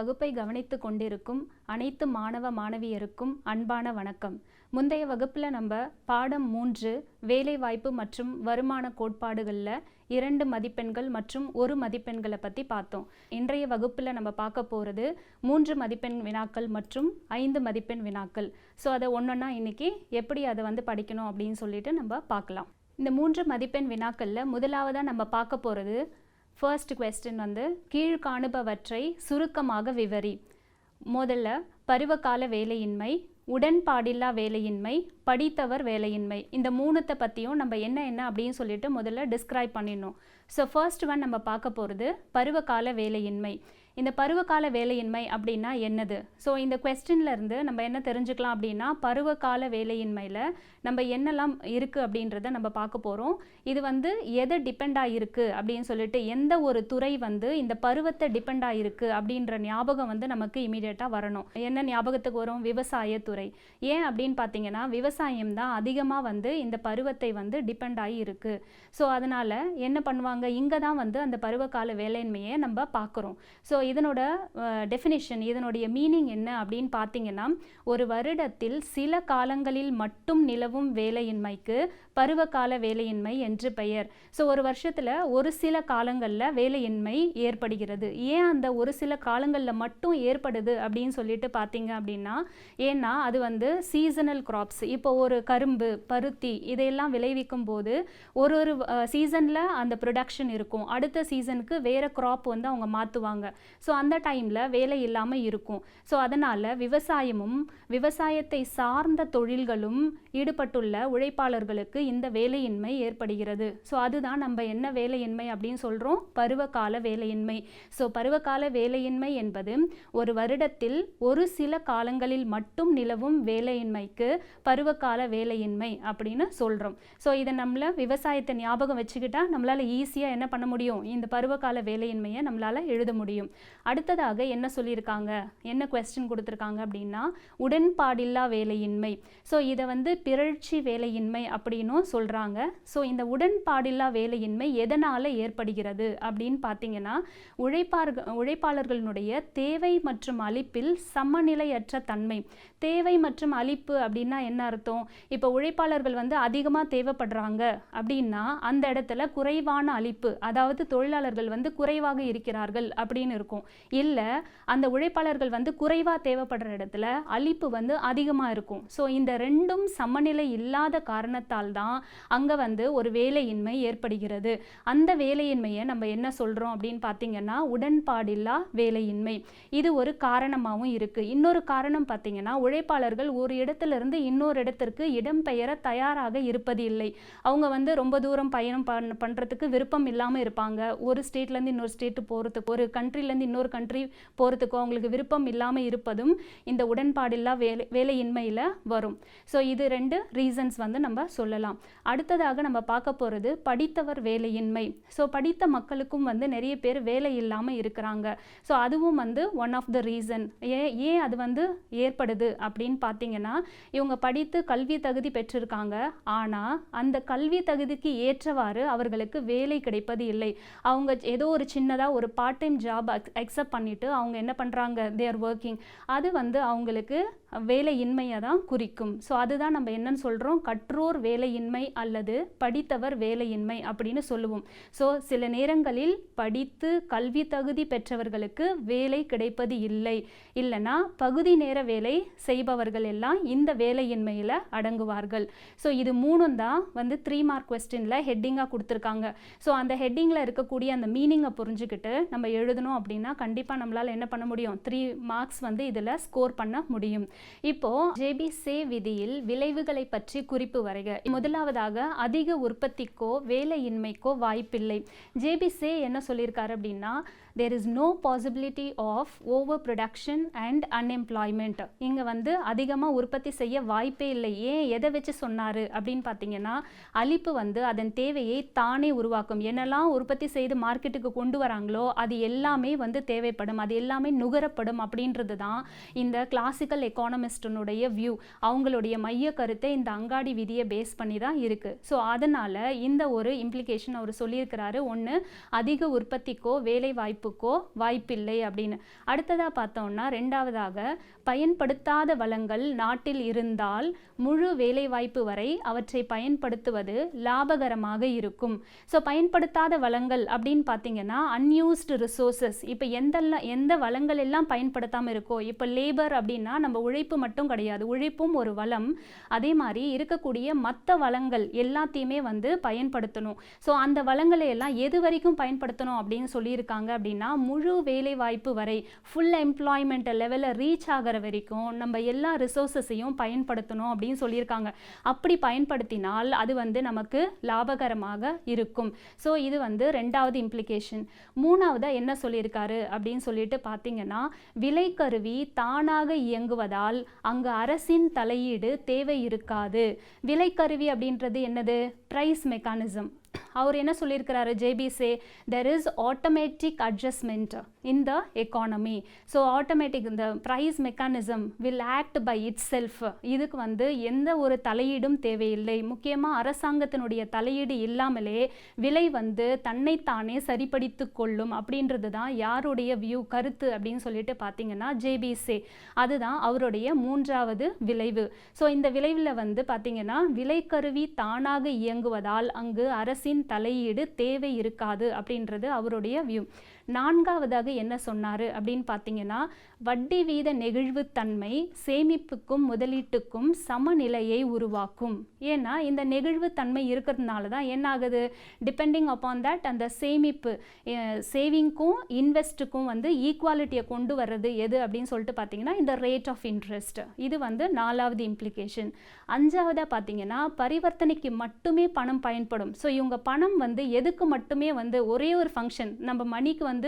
வகுப்பை கவனித்துக் கொண்டிருக்கும் அனைத்து மாணவ மாணவியருக்கும் அன்பான வணக்கம். முந்தைய வகுப்புல நம்ம பாடம் 3 வேலைவாய்ப்பு மற்றும் வருமான கோட்பாடுகளில் 2 மதிப்பெண்கள் மற்றும் 1 மதிப்பெண்களை பற்றி பார்த்தோம். இன்றைய வகுப்பில் நம்ம பார்க்க போகிறது 3 மதிப்பெண் வினாக்கள் மற்றும் 5 மதிப்பெண் வினாக்கள். ஸோ அதை ஒன்றொன்னா இன்னைக்கு எப்படி அதை படிக்கணும் அப்படின்னு சொல்லிட்டு நம்ம பார்க்கலாம். இந்த 3 மதிப்பெண் வினாக்களில் முதலாவதாக நம்ம பார்க்க போகிறது ஃபர்ஸ்ட் கொஸ்டின் கீழ்காணுபவற்றை சுருக்கமாக விவரி. முதல்ல பருவகால வேலையின்மை, உடன்பாடில்லா வேலையின்மை, படித்தவர் வேலையின்மை, இந்த மூணுத்தை பற்றியும் நம்ம என்ன அப்படின்னு சொல்லிட்டு முதல்ல டிஸ்கிரைப் பண்ணிடணும். ஸோ ஃபர்ஸ்ட் ஒன் நம்ம பார்க்க போகிறது பருவகால வேலையின்மை. இந்த பருவகால வேலையின்மை அப்படின்னா என்னது? ஸோ இந்த கொஸ்டின்லேருந்து நம்ம என்ன தெரிஞ்சுக்கலாம் அப்படின்னா, பருவகால வேலையின்மையில் நம்ம என்னெல்லாம் இருக்குது அப்படின்றத நம்ம பார்க்க போகிறோம். இது எதை டிபெண்டாக இருக்குது அப்படின்னு சொல்லிட்டு, எந்த ஒரு துறை இந்த பருவத்தை டிபெண்டாக இருக்குது அப்படின்ற ஞாபகம் நமக்கு இமீடியட்டாக வரணும். என்ன ஞாபகத்துக்கு வரும்? விவசாயத்துறை. ஏன் அப்படின்னு பார்த்தீங்கன்னா, விவசாயம் தான் அதிகமாக இந்த பருவத்தை டிபெண்ட் ஆகி இருக்குது. ஸோ அதனால் என்ன பண்ணுவாங்க, இங்கே தான் அந்த பருவகால வேலையின்மையை நம்ம பார்க்குறோம். ஸோ இதனோட டெஃபினிஷன், இதனுடைய மீனிங் என்ன அப்படின்னு பார்த்தீங்கன்னா, ஒரு வருடத்தில் சில காலங்களில் மட்டும் நிலவும் வேலையின்மைக்கு பருவகால வேலையின்மை என்று பெயர். ஸோ ஒரு வருஷத்தில் ஒரு சில காலங்களில் வேலையின்மை ஏற்படுகிறது. ஏன் அந்த ஒரு சில காலங்களில் மட்டும் ஏற்படுது அப்படின்னு சொல்லிட்டு பார்த்தீங்க அப்படின்னா, ஏன்னா அது சீசனல் கிராப்ஸ். இப்போ ஒரு கரும்பு, பருத்தி இதையெல்லாம் விளைவிக்கும் போது ஒரு சீசனில் அந்த ப்ரொடக்ஷன் இருக்கும், அடுத்த சீசனுக்கு வேறு கிராப் அவங்க மாற்றுவாங்க. ஸோ அந்த டைமில் வேலை இல்லாமல் இருக்கும். ஸோ அதனால் விவசாயமும் விவசாயத்தை சார்ந்த தொழில்களும் ஈடுபட்டுள்ள உழைப்பாளர்களுக்கு இந்த வேலையின்மை ஏற்படுகிறது. ஸோ அதுதான் நம்ம என்ன வேலையின்மை அப்படின்னு சொல்கிறோம், பருவகால வேலையின்மை. ஸோ பருவகால வேலையின்மை என்பது ஒரு வருடத்தில் ஒரு சில காலங்களில் மட்டும் நிலவும் வேலையின்மைக்கு பருவகால வேலையின்மை அப்படின்னு சொல்கிறோம். ஸோ இதை விவசாயத்தை ஞாபகம் வச்சுக்கிட்டா நம்மளால் ஈஸியாக என்ன பண்ண முடியும், இந்த பருவகால வேலையின்மையை நம்மளால் எழுத முடியும். அடுத்ததாக என்ன சொல்லியிருக்காங்க, என்ன கொஸ்டின் கொடுத்துருக்காங்க அப்படின்னா, உடன்பாடில்லா வேலையின்மை. ஸோ இதை பிறழ்ச்சி வேலையின்மை அப்படின்னும் சொல்கிறாங்க. ஸோ இந்த உடன்பாடில்லா வேலையின்மை எதனால் ஏற்படுகிறது அப்படின்னு பார்த்தீங்கன்னா, உழைப்பாளர்களுடைய தேவை மற்றும் அளிப்பில் சமநிலையற்ற தன்மை. தேவை மற்றும் அளிப்பு அப்படின்னா என்ன அர்த்தம்? இப்போ உழைப்பாளர்கள் அதிகமாக தேவைப்படுறாங்க அப்படின்னா அந்த இடத்துல குறைவான அளிப்பு, அதாவது தொழிலாளர்கள் குறைவாக இருக்கிறார்கள் அப்படின்னு இருக்கும். இல்லை, அந்த உழைப்பாளர்கள் குறைவாக தேவைப்படுற இடத்துல அளிப்பு அதிகமாக இருக்கும். ஸோ இந்த ரெண்டும் சமநிலை இல்லாத காரணத்தால் தான் அங்கே ஒரு வேலையின்மை ஏற்படுகிறது. அந்த வேலையின்மையை நம்ம என்ன சொல்கிறோம் அப்படின்னு பார்த்தீங்கன்னா, உடன்பாடில்லா வேலையின்மை. இது ஒரு காரணமாகவும் இருக்குது. இன்னொரு காரணம் பார்த்தீங்கன்னா, உழைப்பாளர்கள் ஒரு இடத்திலிருந்து இன்னொரு இடத்திற்கு இடம்பெயர தயாராக இருப்பது இல்லை. அவங்க ரொம்ப தூரம் பயணம் பண்ணுறதுக்கு விருப்பம் இல்லாமல் இருப்பாங்க. ஒரு ஸ்டேட்லேருந்து இன்னொரு ஸ்டேட்டு போகிறதுக்கு, ஒரு கண்ட்ரிலேருந்து இன்னொரு கண்ட்ரி போகிறதுக்கோ அவங்களுக்கு விருப்பம் இல்லாமல் இருப்பதும் இந்த உடன்பாடில்லா வேலையின்மையில் வரும். ஸோ இது 2 ரீசன்ஸ் நம்ம சொல்லலாம். அடுத்ததாக நம்ம பார்க்க போகிறது படித்தவர் வேலையின்மை. ஸோ படித்த மக்களுக்கும் நிறைய பேர் வேலை இல்லாமல் இருக்கிறாங்க. ஸோ அதுவும் ஒன் ஆஃப் த ரீசன். ஏன் அது ஏற்படுது அப்படின்னு பார்த்தீங்கன்னா, இவங்க படித்து கல்வி தகுதி பெற்றிருக்காங்க, ஆனால் அந்த கல்வி தகுதிக்கு ஏற்றவாறு அவர்களுக்கு வேலை கிடைப்பது இல்லை. அவங்க ஏதோ ஒரு சின்னதாக ஒரு பார்ட் டைம் ஜாப் அக்செப்ட் பண்ணிட்டு அவங்க என்ன பண்ணுறாங்க, தே ஆர் ஒர்க்கிங். அது அவங்களுக்கு வேலையின்மையை தான் குறிக்கும். ஸோ அதுதான் நம்ம என்னன்னு சொல்கிறோம், கற்றோர் வேலையின்மை அல்லது படித்தவர் வேலையின்மை அப்படின்னு சொல்லுவோம். ஸோ சில நேரங்களில் படித்து கல்வி தகுதி பெற்றவர்களுக்கு வேலை கிடைப்பது இல்லை, இல்லைன்னா பகுதி நேர வேலை செய்பவர்கள் எல்லாம் இந்த வேலையின்மையில் அடங்குவார்கள். ஸோ இது மூணும் தான் 3 மார்க் கொஸ்டினில் ஹெட்டிங்காக கொடுத்துருக்காங்க. ஸோ அந்த ஹெட்டிங்கில் இருக்கக்கூடிய அந்த மீனிங்கை புரிஞ்சுக்கிட்டு நம்ம எழுதணும் அப்படின்னா கண்டிப்பாக நம்மளால் என்ன பண்ண முடியும், 3 மார்க்ஸ் இதில் ஸ்கோர் பண்ண முடியும். இப்போ ஜேபிசே விதியில் விளைவுகளை பற்றி குறிப்பு வரைக. முதலாவதாக அதிக உற்பத்திக்கோ வேலையின்மைக்கோ வாய்ப்பில்லை. ஜேபிசே என்ன சொல்லியிருக்காரு அப்படின்னா, there is no possibility of overproduction and unemployment. இங்கே அதிகமாக உற்பத்தி செய்ய வாய்ப்பே இல்லை. ஏன், எதை வச்சு சொன்னார் அப்படின்னு பார்த்தீங்கன்னா, அளிப்பு அதன் தேவையை தானே உருவாக்கும். என்னெல்லாம் உற்பத்தி செய்து மார்க்கெட்டுக்கு கொண்டு வராங்களோ அது எல்லாமே தேவைப்படும், அது எல்லாமே நுகரப்படும் அப்படின்றது தான் இந்த கிளாசிக்கல் எக்கானமிஸ்டனுடைய வியூ. அவங்களுடைய மைய கருத்தை இந்த அங்காடி விதியை பேஸ் பண்ணி தான் இருக்குது. ஸோ அதனால் இந்த ஒரு இம்ப்ளிகேஷன் அவர் சொல்லியிருக்கிறாரு. ஒன்று, அதிக உற்பத்திக்கோ வேலை வாய்ப்பு வாய்ப்புக்கோ வாய்ப்பில்லை அப்படின்னு. அடுத்ததாக பார்த்தோம்னா ரெண்டாவதாக பயன்படுத்தாத வளங்கள் நாட்டில் இருந்தால் முழு வேலைவாய்ப்பு வரை அவற்றை பயன்படுத்துவது லாபகரமாக இருக்கும். ஸோ பயன்படுத்தாத வளங்கள் அப்படின்னு பார்த்தீங்கன்னா அன்யூஸ்டு ரிசோர்சஸ். இப்போ எந்த வளங்கள் எல்லாம் பயன்படுத்தாமல் இருக்கோ, இப்போ லேபர் அப்படின்னா நம்ம உழைப்பு மட்டும் கிடையாது, உழைப்பும் ஒரு வளம். அதே மாதிரி இருக்கக்கூடிய மற்ற வளங்கள் எல்லாத்தையுமே வந்து பயன்படுத்தணும். ஸோ அந்த வளங்களை எல்லாம் எது வரைக்கும் பயன்படுத்தணும் அப்படின்னு சொல்லியிருக்காங்க அப்படின்னா முழு வேலை வாய்ப்பு வரை, ஃபுல் எம்ப்ளாய்மெண்ட் லெவலில் ரீச் ஆகிற வரைக்கும் நம்ம எல்லா ரிசோர்ஸஸையும் பயன்படுத்தணும் அப்படின்னு சொல்லியிருக்காங்க. அப்படி பயன்படுத்தினால் அது வந்து நமக்கு லாபகரமாக இருக்கும். ஸோ இது வந்து ரெண்டாவது இம்ப்ளிகேஷன். மூணாவதாக என்ன சொல்லியிருக்காரு அப்படின்னு சொல்லிட்டு பார்த்தீங்கன்னா, விலைக்கருவி தானாக இயங்குவதால் அங்கு அரசின் தலையீடு தேவை இருக்காது. விலைக்கருவி அப்படின்றது என்னது? Price mechanism. அவர் என்ன சொல்லியிருக்கிறாரு J B Say, there is automatic adjustment in the economy. So automatic இந்த price mechanism will act by itself. இதுக்கு வந்து எந்த ஒரு தலையீடும் தேவையில்லை. முக்கியமாக அரசாங்கத்தினுடைய தலையீடு இல்லாமலே விலை வந்து தன்னைத்தானே சரிப்படுத்தி கொள்ளும் அப்படின்றது தான் யாருடைய கருத்து அப்படின்னு சொல்லிட்டு பார்த்தீங்கன்னா ஜேபிசே. அதுதான் அவருடைய மூன்றாவது விளைவு. ஸோ இந்த விளைவில் வந்து பார்த்தீங்கன்னா விலைக்கருவி தானாக இயங்குவதால் அங்கு அரசின் தலையீடு தேவை இருக்காது அப்படின்றது அவருடைய வியூ. நான்காவதாக என்ன சொன்னார் அப்படின்னு பார்த்தீங்கன்னா, வட்டி வீத நெகிழ்வுத்தன்மை சேமிப்புக்கும் முதலீட்டுக்கும் சமநிலையை உருவாக்கும். ஏன்னா இந்த நெகிழ்வுத்தன்மை இருக்கிறதுனால தான் என்ன ஆகுது, டிபெண்டிங் அப்பான் தட் அந்த சேவிங்க்கும் இன்வெஸ்ட்டுக்கும் வந்து ஈக்குவாலிட்டியை கொண்டு வர்றது எது அப்படின்னு சொல்லிட்டு பார்த்தீங்கன்னா இந்த ரேட் ஆஃப் இன்ட்ரெஸ்ட். இது வந்து நாலாவது இம்ப்ளிகேஷன். அஞ்சாவதாக பார்த்தீங்கன்னா பரிவர்த்தனைக்கு மட்டுமே பணம் பயன்படும். ஸோ இவங்க பணம் வந்து எதுக்கு மட்டுமே வந்து ஒரே ஒரு ஃபங்க்ஷன், நம்ம மணிக்கு வந்து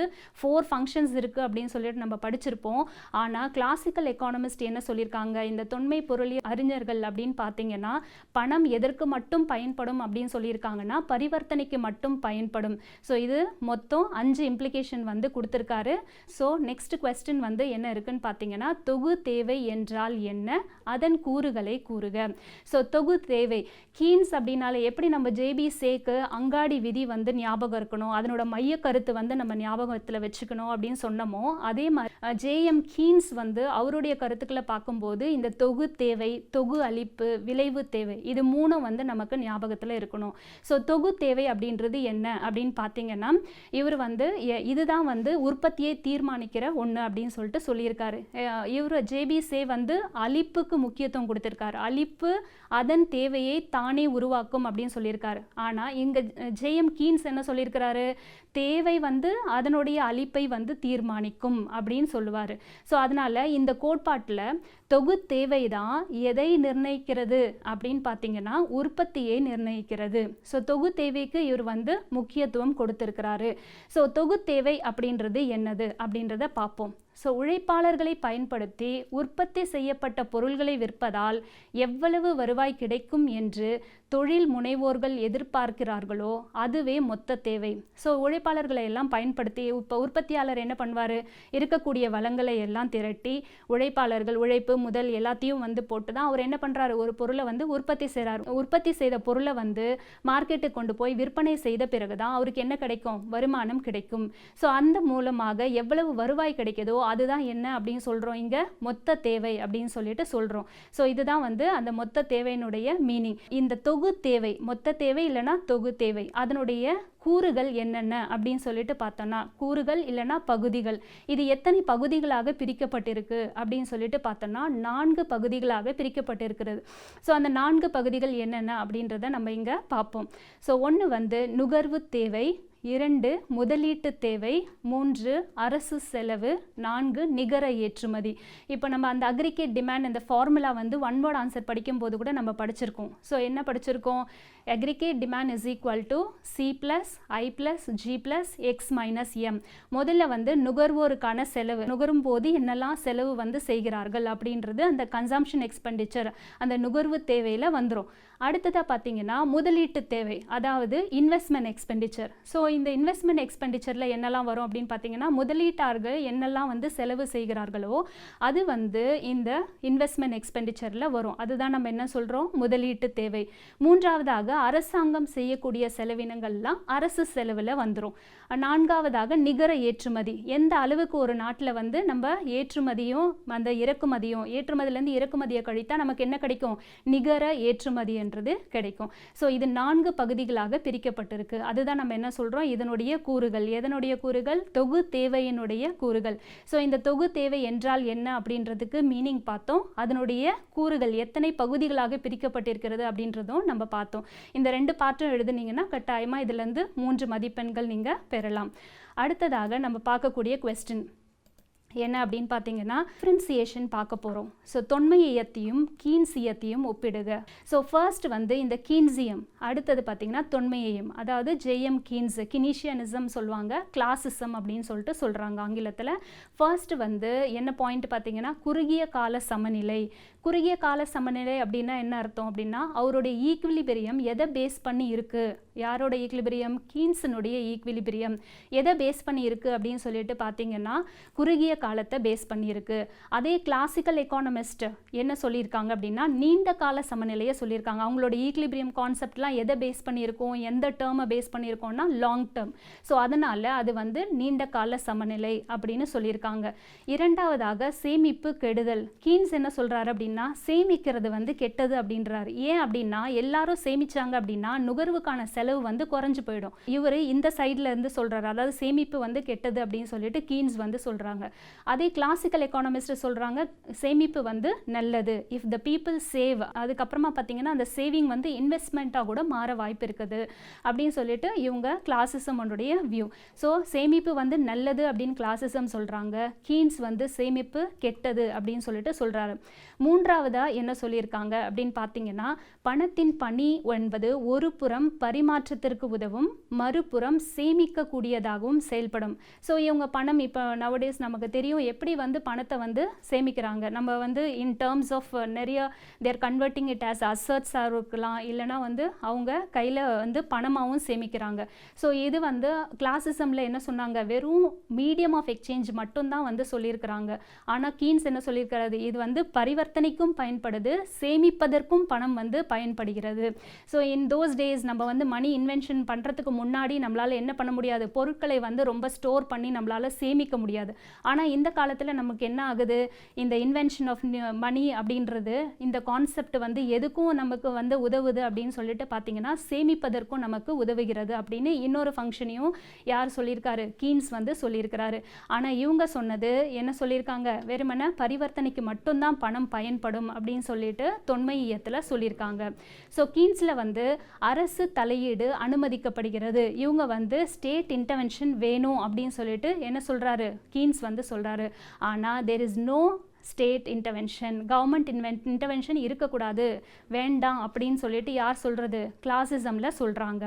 4 ஃபங்க்ஷன்ஸ் இருக்குது அப்படின்னு சொல்லிட்டு நம்ம படிச்சிருப்போம். ஆனால் கிளாசிக்கல் எக்கானமிஸ்ட் என்ன சொல்லியிருக்காங்க, இந்த தொன்மை பொருளியல் அறிஞர்கள் அப்படின்னு பார்த்தீங்கன்னா பணம் எதற்கு மட்டும் பயன்படும் அப்படின்னு சொல்லியிருக்காங்கன்னா பரிவர்த்தனைக்கு மட்டும் பயன்படும். ஸோ இது மொத்தம் 5 இம்ப்ளிகேஷன் வந்து கொடுத்துருக்காரு. ஸோ நெக்ஸ்ட் கொஸ்டின் வந்து என்ன இருக்குன்னு பார்த்தீங்கன்னா, தொகு தேவை என்றால் என்ன, அதன் கூறுகளை கூறுக. ஸோ தொகு தேவை கீன்ஸ் அப்படின்னாலே எப்படி நம்ம ஜேபிசேக்கு அங்காடி விதி வந்து ஞாபகம் இருக்கணும், அதனோட மைய கருத்து வந்து நம்ம ஞாபகத்தில் வச்சுக்கணும் அப்படின்னு சொன்னோமோ, அதே மாதிரி ஜேஎம் கீன்ஸ் வந்து அவருடைய கருத்துக்களை பார்க்கும்போது இந்த தொகு தேவை, தொகு அளிப்பு, விளைவு தேவை, இது மூணும் வந்து நமக்கு ஞாபகத்தில் இருக்கணும். ஸோ தொகு தேவை அப்படின்றது என்ன அப்படின்னு பார்த்தீங்கன்னா, இவர் வந்து இதுதான் வந்து உற்பத்தியை தீர்மானிக்கிற ஒன்று அப்படின்னு சொல்லிட்டு சொல்லியிருக்காரு. இவர் ஜேபிசே வந்து அளிப்புக்கு முக்கியத்துவம் கொடுத்திருக்காரு. அளிப்பு அதன் தேவையை தானே உருவாக்கும் அப்படின்னு சொல்லியிருக்காரு. ஆனால் இங்கே ஜேஎம் கீன்ஸ் என்ன சொல்லியிருக்கிறாரு, தேவை வந்து அதனுடைய அளிப்பை வந்து தீர்மானிக்கும் அப்படின்னு சொல்லுவார். ஸோ அதனால் இந்த கோட்பாட்டில் தொகு தேவை தான் எதை நிர்ணயிக்கிறது அப்படின்னு பார்த்தீங்கன்னா உற்பத்தியை நிர்ணயிக்கிறது. ஸோ தொகு தேவைக்கு இவர் வந்து முக்கியத்துவம் கொடுத்திருக்கிறாரு. ஸோ தொகு தேவை அப்படின்றது என்னது அப்படின்றத பார்ப்போம். ஸோ உழைப்பாளர்களை பயன்படுத்தி உற்பத்தி செய்யப்பட்ட பொருள்களை விற்பதால் எவ்வளவு வருவாய் கிடைக்கும் என்று தொழில் முனைவோர்கள் எதிர்பார்க்கிறார்களோ அதுவே மொத்த தேவை. ஸோ உழைப்பாளர்களை எல்லாம் பயன்படுத்தி இப்போ உற்பத்தியாளர் என்ன பண்ணுவார், இருக்கக்கூடிய வளங்களை எல்லாம் திரட்டி உழைப்பாளர்கள் உழைப்பு முதல் எல்லாத்தையும் வந்து போட்டு தான் அவர் என்ன பண்ணுறாரு, ஒரு பொருளை வந்து உற்பத்தி செய்கிறார். உற்பத்தி செய்த பொருளை வந்து மார்க்கெட்டுக்கு கொண்டு போய் விற்பனை செய்த பிறகு தான் அவருக்கு என்ன கிடைக்கும், வருமானம் கிடைக்கும். ஸோ அந்த மூலமாக எவ்வளவு வருவாய் கிடைக்குதோ அதுதான் என்ன அப்படின்னு சொல்கிறோம், இங்கே மொத்த தேவை அப்படின்னு சொல்லிட்டு சொல்கிறோம். ஸோ இதுதான் வந்து அந்த மொத்த தேவையினுடைய மீனிங். இந்த தொகு தேவை, மொத்த தேவை இல்லைனா தொகு தேவை, அதனுடைய கூறுகள் என்னென்ன அப்படின்னு சொல்லிட்டு பார்த்தோம்னா, கூறுகள் இல்லைனா பகுதிகள், இது எத்தனை பகுதிகளாக பிரிக்கப்பட்டிருக்கு அப்படின்னு சொல்லிட்டு பார்த்தோம்னா 4 பகுதிகளாக பிரிக்கப்பட்டிருக்கிறது. ஸோ அந்த 4 பகுதிகள் என்னென்ன அப்படின்றத நம்ம இங்கே பார்ப்போம். ஸோ 1 வந்து நுகர்வு தேவை, 2 முதலீட்டு தேவை, 3 அரசு செலவு, 4 நிகர ஏற்றுமதி. இப்போ நம்ம அந்த அக்ரிகேட் டிமாண்ட் இந்த ஃபார்முலா வந்து ஒன் வேர்ட் ஆன்சர் படிக்கும்போது கூட நம்ம படிச்சிருக்கோம். ஸோ என்ன படிச்சிருக்கோம், aggregate demand is equal to C plus I plus G plus X minus M. முதல்ல வந்து நுகர்வோருக்கான செலவு, நுகரும் போது என்னெல்லாம் செலவு வந்து செய்கிறார்கள் அப்படின்றது அந்த கன்சம்ஷன் எக்ஸ்பெண்டிச்சர், அந்த நுகர்வு தேவையில் வந்துடும். அடுத்ததாக பார்த்தீங்கன்னா முதலீட்டு தேவை, அதாவது இன்வெஸ்ட்மெண்ட் எக்ஸ்பெண்டிச்சர். ஸோ இந்த இன்வெஸ்ட்மெண்ட் எக்ஸ்பெண்டிச்சரில் என்னெல்லாம் வரும் அப்படின்னு பார்த்தீங்கன்னா, முதலீட்டாளர்கள் என்னெல்லாம் வந்து செலவு செய்கிறார்களோ அது வந்து இந்த இன்வெஸ்ட்மெண்ட் எக்ஸ்பெண்டிச்சரில் வரும். அதுதான் நம்ம என்ன சொல்கிறோம், முதலீட்டு தேவை. மூன்றாவதாக அரசாங்கம் செய்யக்கூடிய செலவினங்கள்லாம் அரசு செலவில் வந்துடும். நான்காவதாக நிகர ஏற்றுமதி. எந்த அளவுக்கு ஒரு நாட்டில் வந்து நம்ம ஏற்றுமதியும் அந்த இறக்குமதியும், ஏற்றுமதியிலேருந்து இறக்குமதியை கழித்தா நமக்கு என்ன கிடைக்கும், நிகர ஏற்றுமதி என்றது கிடைக்கும். ஸோ இது 4 பகுதிகளாக பிரிக்கப்பட்டிருக்கு. அதுதான் நம்ம என்ன சொல்கிறோம், இதனுடைய கூறுகள். எதனுடைய கூறுகள், தொகு தேவையினுடைய கூறுகள். ஸோ இந்த தொகு தேவை என்றால் என்ன அப்படின்றதுக்கு மீனிங் பார்த்தோம். அதனுடைய கூறுகள் எத்தனை பகுதிகளாக பிரிக்கப்பட்டிருக்கிறது அப்படின்றதும் நம்ம பார்த்தோம். இந்த 2 பார்ட்டும் எழுதுனீங்கன்னா கட்டாயமாக இதுலேருந்து 3 மதிப்பெண்கள் நீங்கள் பெறலாம். அடுத்ததாக நம்ம பார்க்கக்கூடிய கொஸ்டின் என்ன அப்படின்னு பார்த்தீங்கன்னா, டிஃப்ரென்சியேஷன் பார்க்க போகிறோம். ஸோ தொன்மையத்தையும் கீன்சியத்தையும் ஒப்பிடுக. ஸோ ஃபர்ஸ்ட் வந்து இந்த கீன்சியம், அடுத்தது பார்த்தீங்கன்னா தொன்மையையும், அதாவது ஜேஎம் கீன்ஸ், கினீஷியனிசம் சொல்லுவாங்க, கிளாசிசம் அப்படின்னு சொல்லிட்டு சொல்கிறாங்க ஆங்கிலத்தில். ஃபர்ஸ்ட் வந்து என்ன பாயிண்ட் பார்த்தீங்கன்னா, குறுகிய கால சமநிலை. குறுகிய கால சமநிலை அப்படின்னா என்ன அர்த்தம் அப்படின்னா, அவருடைய ஈக்விலிபிரியம் எதை பேஸ் பண்ணி இருக்குது, யாரோட ஈக்விலிபிரியம், கீன்ஸினுடைய ஈக்விலிபிரியம் எதை பேஸ் பண்ணி இருக்குது அப்படின்னு சொல்லிட்டு பார்த்தீங்கன்னா குறுகிய காலத்தை பேஸ் பண்ணியிருக்கு. அதே கிளாசிக்கல் எக்கானமிஸ்ட் என்ன சொல்லியிருக்காங்க அப்படின்னா நீண்ட கால சமநிலையை சொல்லியிருக்காங்க. அவங்களோட ஈக்லிபிரியம் கான்செப்ட்லாம் எதை பேஸ் பண்ணியிருக்கோம், எந்த டேர்மை பேஸ் பண்ணியிருக்கோம்னா லாங் டேர்ம். ஸோ அதனால் அது வந்து நீண்ட கால சமநிலை அப்படின்னு சொல்லியிருக்காங்க. இரண்டாவதாக சேமிப்பு கெடுதல். கீன்ஸ் என்ன சொல்கிறாரு அப்படின்னா, சேமிக்கிறது வந்து கெட்டது அப்படின்றாரு. ஏன் அப்படின்னா, எல்லாரும் சேமிச்சாங்க அப்படின்னா நுகர்வுக்கான செலவு வந்து குறைஞ்சு போயிடும். இவர் இந்த சைடில் இருந்து சொல்கிறாரு, அதாவது சேமிப்பு வந்து கெட்டது அப்படின்னு சொல்லிட்டு கீன்ஸ் வந்து சொல்கிறாங்க. அதே கிளாசிக்கல் எக்கானமிஸ்ட் சொல்கிறாங்க சேமிப்பு வந்து நல்லது, இஃப் த பீப்புள் சேவ். அதுக்கப்புறமா பார்த்தீங்கன்னா அந்த சேவிங் வந்து இன்வெஸ்ட்மெண்ட்டாக கூட மாற வாய்ப்பு இருக்குது அப்படின்னு சொல்லிட்டு இவங்க கிளாசிசமோடைய வியூ. ஸோ சேமிப்பு வந்து நல்லது அப்படின்னு கிளாசிசம் சொல்கிறாங்க, கீன்ஸ் வந்து சேமிப்பு கெட்டது அப்படின்னு சொல்லிட்டு சொல்கிறாரு. மூன்றாவதாக என்ன சொல்லியிருக்காங்க அப்படின்னு பார்த்தீங்கன்னா, பணத்தின் பணி என்பது ஒரு புறம் பரிமாற்றத்திற்கு உதவும், மறுபுறம் சேமிக்கக்கூடியதாகவும் செயல்படும். ஸோ இவங்க பணம் இப்போ நவடேஸ் நமக்கு தெரியும் எப்படி வந்து பணத்தை வந்து சேமிக்கிறாங்க. நம்ம வந்து இன் டேர்ம்ஸ் ஆஃப் நிறைய தேர் கன்வெர்ட்டிங் இட் ஆஸ் அசர்ட்ஸாக இருக்கலாம், இல்லைனா வந்து அவங்க கையில் வந்து பணமாகவும் சேமிக்கிறாங்க. ஸோ இது வந்து கிளாசிசமில் என்ன சொன்னாங்க, வெறும் மீடியம் ஆஃப் எக்ஸ்சேஞ்ச் மட்டும்தான் வந்து சொல்லியிருக்கிறாங்க. ஆனால் கீன்ஸ் என்ன சொல்லியிருக்கிறது, இது வந்து பரிவர்த்தனைக்கும் பயன்படுது, சேமிப்பதற்கும் பணம் வந்து பயன்படுகிறது. ஸோ இன் தோஸ் டேஸ் நம்ம வந்து மணி இன்வென்ஷன் பண்ணுறதுக்கு முன்னாடி நம்மளால் என்ன பண்ண முடியாது, பொருட்களை வந்து ரொம்ப ஸ்டோர் பண்ணி நம்மளால் சேமிக்க முடியாது. ஆனால் இந்த காலத்தில் நமக்கு என்ன ஆகுது, இந்த இன்வென்ஷன் ஆஃப் மணி அப்படின்றது இந்த கான்செப்ட் வந்து எதுக்கும் நமக்கு வந்து உதவுது அப்படின்னு சொல்லிட்டு பார்த்தீங்கன்னா சேமிப்பதற்கும் நமக்கு உதவுகிறது அப்படின்னு இன்னொரு ஃபங்க்ஷனையும் யார் சொல்லியிருக்காரு, கீன்ஸ் வந்து சொல்லியிருக்கிறாரு. ஆனால் இவங்க சொன்னது என்ன சொல்லியிருக்காங்க, வெறுமனே பரிவர்த்தனைக்கு மட்டும்தான் பணம் பயன்படும் அப்படின்னு சொல்லிட்டு தொன்மையியத்தில் சொல்லியிருக்காங்க. ஸோ கீன்ஸில் வந்து அரசு தலையீடு அனுமதிக்கப்படுகிறது, இவங்க வந்து ஸ்டேட் இன்டர்வென்ஷன் வேணும் அப்படின்னு சொல்லிட்டு என்ன சொல்கிறாரு, கீன்ஸ் வந்து சொல்கிறாரு. ஆனால் there is no state intervention, government intervention இருக்கக்கூடாது, வேண்டாம் அப்படின்னு சொல்லிட்டு யார் சொல்கிறது, கிளாசிசமில் சொல்கிறாங்க.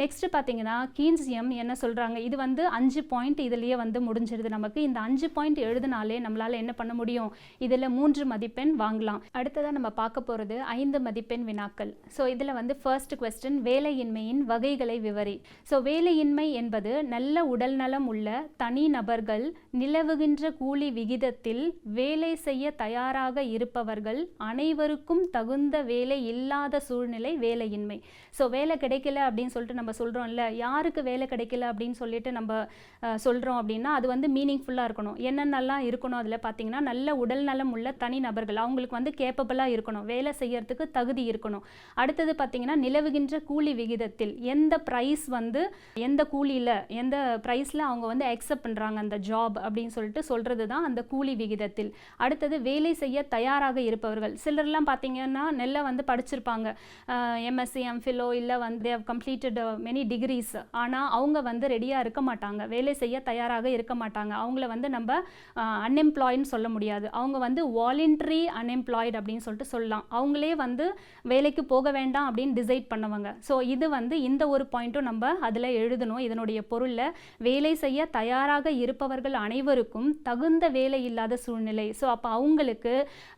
நெக்ஸ்ட் பார்த்தீங்கன்னா கீன்சியம் என்ன சொல்கிறாங்க, இது வந்து 5 பாயிண்ட் இதுலேயே வந்து முடிஞ்சிருது நமக்கு. இந்த 5 பாயிண்ட் எழுதினாலே நம்மளால் என்ன பண்ண முடியும், இதில் 3 மதிப்பெண் வாங்கலாம். அடுத்ததாக நம்ம பார்க்க போகிறது 5 மதிப்பெண் வினாக்கள். ஸோ இதில் வந்து ஃபர்ஸ்ட் கொஸ்டின், வேலையின்மையின் வகைகளை விவரி. ஸோ வேலையின்மை என்பது நல்ல உடல் நலம் உள்ள தனி நபர்கள் நிலவுகின்ற கூலி விகிதத்தில் வேலை செய்ய தயாராக இருப்பவர்கள் அனைவருக்கும் தகுந்த வேலை இல்லாத சூழ்நிலை வேலையின்மை. ஸோ வேலை கிடைக்கல அப்படின்னு சொல்லிட்டு நம்ம சொல்கிறோம்ல, யாருக்கு வேலை கிடைக்கல அப்படின்னு சொல்லிட்டு நம்ம சொல்கிறோம் அப்படின்னா அது வந்து மீனிங்ஃபுல்லாக இருக்கணும். என்னென்னலாம் இருக்கணும் அதில் பார்த்தீங்கன்னா, நல்ல உடல் நலம் உள்ள தனி நபர்கள், அவங்களுக்கு வந்து கேப்பபிளாக இருக்கணும், வேலை செய்யறதுக்கு தகுதி இருக்கணும். அடுத்தது பார்த்தீங்கன்னா நிலவுகின்ற கூலி விகிதத்தில், எந்த ப்ரைஸ் வந்து எந்த கூலியில் எந்த ப்ரைஸில் அவங்க வந்து அக்செப்ட் பண்ணுறாங்க அந்த ஜாப் அப்படின்னு சொல்லிட்டு சொல்கிறது தான் அந்த கூலி விகிதத்தில். அடுத்தது வேலை செய்ய தயாராக இருப்பவர்கள், சிலர்லாம் பார்த்தீங்கன்னா நெல்லை வந்து படிச்சிருப்பாங்க, எம்எஸ்சி எம்ஃபிலோ இல்லை வந்து தேவ் கம்ப்ளீட்டட் மெனி டிகிரிஸ், ஆனால் அவங்க வந்து ரெடியாக இருக்க மாட்டாங்க, வேலை செய்ய தயாராக இருக்க மாட்டாங்க. அவங்கள வந்து நம்ம அன்எம்ப்ளாய்டுன்னு சொல்ல முடியாது, அவங்க வந்து வாலண்டரி அன்எம்ப்ளாய்டு அப்படின்னு சொல்லிட்டு சொல்லலாம். அவங்களே வந்து வேலைக்கு போக வேண்டாம் அப்படின்னு டிசைட் பண்ணுவாங்க. ஸோ இது வந்து இந்த ஒரு பாயிண்ட்டும் நம்ம அதில் எழுதணும். இதனுடைய பொருளில் வேலை செய்ய தயாராக இருப்பவர்கள் அனைவருக்கும் தகுந்த வேலை இல்லாத சூழ்நிலை. ஸோ அப்போ அவங்களுக்கு